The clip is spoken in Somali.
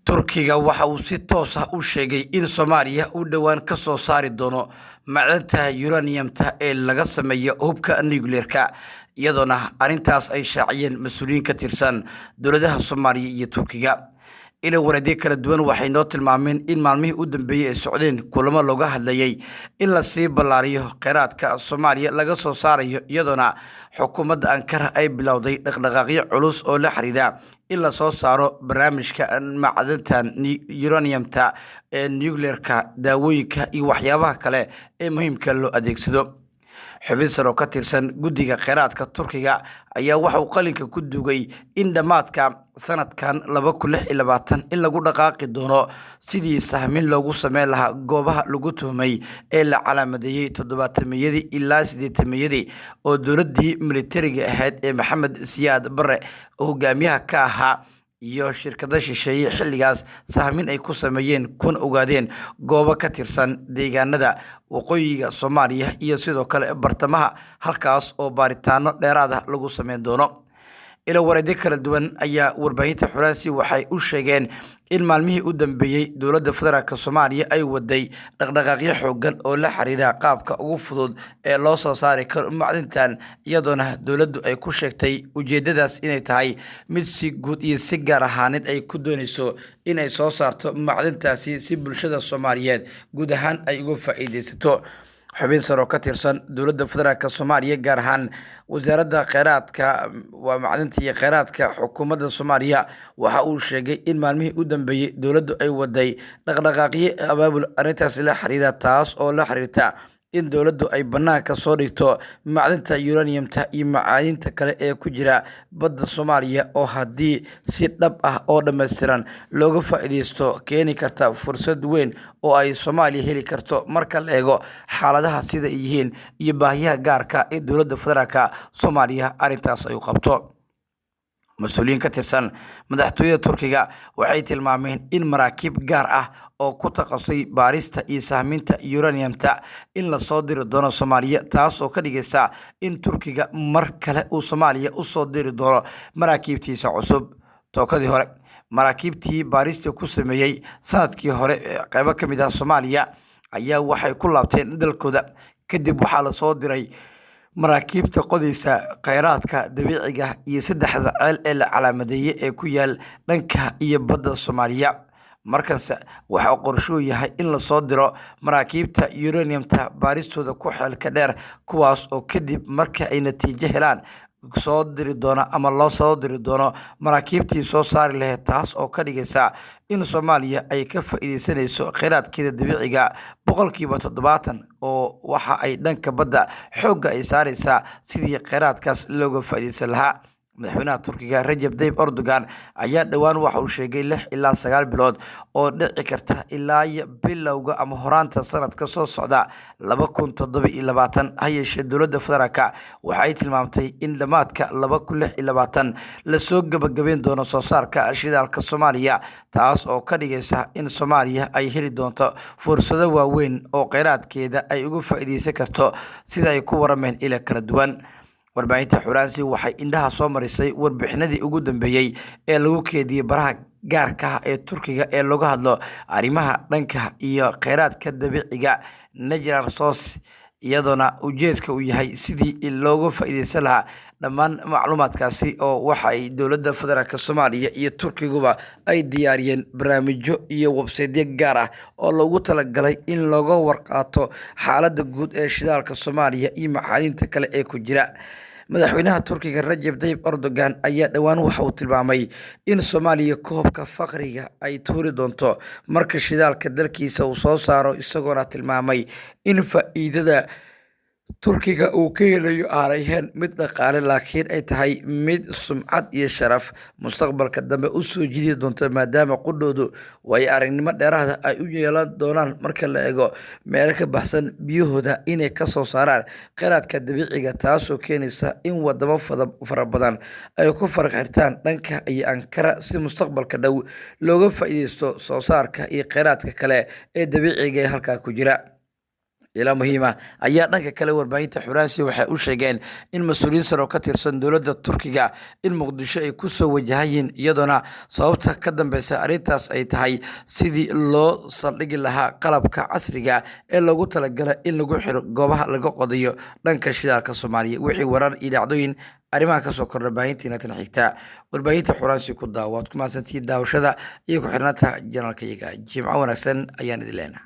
Turkiga waxa uu si toos ah u sheegay in Soomaaliya uu dhawaan ka soo saari doono macdanta uranium-ta ee laga sameeyo hubka nuclear-ka, iyadoona arrintaas ay shaaciyeen mas'uuliyiin ka tirsan dowladaha Soomaaliya iyo Turkiga. Ilo wareedyo kala duwan waxay noo tilmaameen in maalmihii u dambeeyay ay socdeen kulamo looga hadlayay in la sii ballaariyo kheyraadka Soomaaliya laga soo saarayo, iyadoona xukuumadda Ankara ay bilowday dhaqdhaqaaqyo culus oo la xiriira in la soo saaro barnaamijka macdanta uranium-ta ee nuclear-ka, daawooyinka iyo waxyaabaha kale ee muhiimka loo adeegsado. xubin sare oo ka tirsan guddiga kheyraadka Turkiga ayaa waxa uu qalinka ku dugay in dhammaadka sanadkan 2026 in lagu dhaqaaqi doono sidii sahmin loogu sameyn lahaa goobaha lagu tuhmay ee la calaamadeeyay 70-meeyadii ilaa 80-meeyadii oo dowladdii militariga ahayd ee Maxamed Siyaad Barre oo hogaamiyaha ka ahaa iyo shirkado shisheeye xilligaas sahmin ay ku sameeyeen kuna ogaadeen goobo ka tirsan deegaanada waqooyiga Soomaaliya iyo sidoo kale bartamaha, halkaas oo baaritaano dheeraad ah lagu sameyn doono. ilo wareedyo kala duwan ayaa warbaahinta Xuraansi waxay u sheegeen in maalmihii u dambeeyay dowladda federaalka Soomaaliya ay waday dhaqdhaqaaqyo xooggan oo la xiriira qaabka ugu fudud ee loo soo saari karo macdintan, iyadoona dowladdu ay ku sheegtay ujeedadaas inay tahay mid si guud iyo si gaar ahaaneed ay ku doonayso inay soo saarto macdintaasi si bulshada Soomaaliyeed guud ahaan ay uga faa'iideysato. xubin sare oo ka tirsan dowladda federaalka Soomaaliya gaar ahaan wasaaradda kheyraadka waa macdinta iyo kheyraadka xukuumadda Soomaaliya waxa uu sheegay in maalmihii u dambeeyay dowladdu ay waday dhaqdhaqaaqyo abaabul arrintaas la xiriira, taas oo la xiriirta in dowladdu ay bannaanka soo dhigto macdinta uranium-ta iyo macaadinta kale ee ku jira badda Soomaaliya oo haddii si dhab ah oo dhammaystiran looga faa'iideysto keeni karta fursad weyn oo ay Soomaaliya heli karto marka la eego xaaladaha sida ay yihiin iyo baahiyaha gaarka ee dowladda federaalka Soomaaliya arrintaas ay u qabto. mas'uuliyiin ka tirsan madaxtooyada Turkiga waxay tilmaameen in maraakiib gaar ah oo ku takhasusay baarista iyo sahminta uranium-ta in la soo diri doono Soomaaliya, taas oo ka dhigaysa in Turkiga mar kale uu Soomaaliya u soo diri doono maraakiibtiisa cusub. tookadii hore maraakiibtii baarista ku sameeyay sanadkii hore qaybo ka mid ah Soomaaliya ayaa waxay ku laabteen dalkooda, kadib waxaa la soo diray maraakiibta qodaysa kheyraadka dabiiciga iyo saddexda ceel ee la calaamadeeyay ee ku yaal dhanka iyo badda Soomaaliya. markaas waxa uu qorshuhu yahay in la soo diro maraakiibta uranium-ta baaristooda ku xeelka dheer, kuwaas oo kadib marka ay natiijo helaan soo diri doona ama loo soo diri doono maraakiibtii soo saari lahayd, taas oo ka dhigaysa in Soomaaliya ay ka faa'iideysanayso kheyraadkeeda dabiiciga 70% oo waxa ay dhanka badda xoogga ay saaraysaa sidii kheyraadkaas looga faa'iideysan lahaa. madaxweynaha Turkiga Recep Tayyip Erdogan ayaa dhawaan waxa uu sheegay 6 ilaa 9 bilood oo dhici karta ilaa bilowga ama horaanta sanadka soo socda 2027. ha yeeshee dowladda federaalka waxay tilmaamtay in dhammaadka 2026 la soo gabagabeyn doono soo saarka shidaalka Soomaaliya, taas oo ka dhigaysa in Soomaaliya ay heli doonto fursado waaweyn oo kheyraadkeeda ay uga faa'iideysan karto sida ay ku warameen ilo kala duwan. warbaahinta Xuraansi waxay indhaha soo marisay warbixinadii ugu dambeeyay ee lagu keediyay baraha gaarka ah ee Turkiga ee looga hadlo arrimaha dhanka iyo kheyraadka dabiiciga natural resources, iyadoona ujeedka uu yahay sidii looga faa'iideysan lahaa dhammaan macluumaadkaasi oo waxa ay dowladda federaalka Soomaaliya iyo Turkiguba ay diyaariyeen barnaamijyo iyo website gaar ah oo loogu talagalay in looga warqaato xaaladda guud ee shidaalka Soomaaliya iyo macaadinta kale ee ku jira. madaxweynaha Turkiga Recep Tayyip Erdogan ayaa dhawaan waxa uu tilmaamay in Soomaaliya koobka faqriga ay tuuri doonto marka shidaalka dalkiisa uu soo saaro, isagoona tilmaamay in faa'iidada Turkiga uu ka helayo aanay ahayn mid dhaqaale laakiin ay tahay mid sumcad iyo sharaf mustaqbalka dambe u soo jiidi doonta, maadaama qudhoodu way aragnimo dheeraad ah ay u yeelan doonaan marka la eego meelo ka baxsan biyahooda inay ka soo saaraan kheyraadka dabiiciga, taasoo keenaysa in wadamo fara badan ay ku faraq xirtaan dhanka iyo Ankara si mustaqbalka dhow looga faa'iideysto soo saarka iyo kheyraadka kale ee dabiiciga ee halkaa ku jira. ilaa muhiima ayaa dhanka kale warbaahinta Xuraansi waxay u sheegeen in mas'uuliyiin sare oo ka tirsan dowladda Turkiga in Muqdisho ay ku soo wajahayeen iyadoona sababta ka dambeysa arrintaas ay tahay sidii loo saldhigi lahaa qalabka casriga ee lagu talagalay in lagu xiro goobaha laga qodayo dhanka shidaalka Soomaaliya wixii warar iyo dhacdooyin arrimaha ka soo kordha baahintiina tan xigta warbaahinta Xuraansi ku daawaad ku maasantii daawashada iyo ku xirnaanta janaalkayaga Jimco wanaagsan ayaan idin leenahay.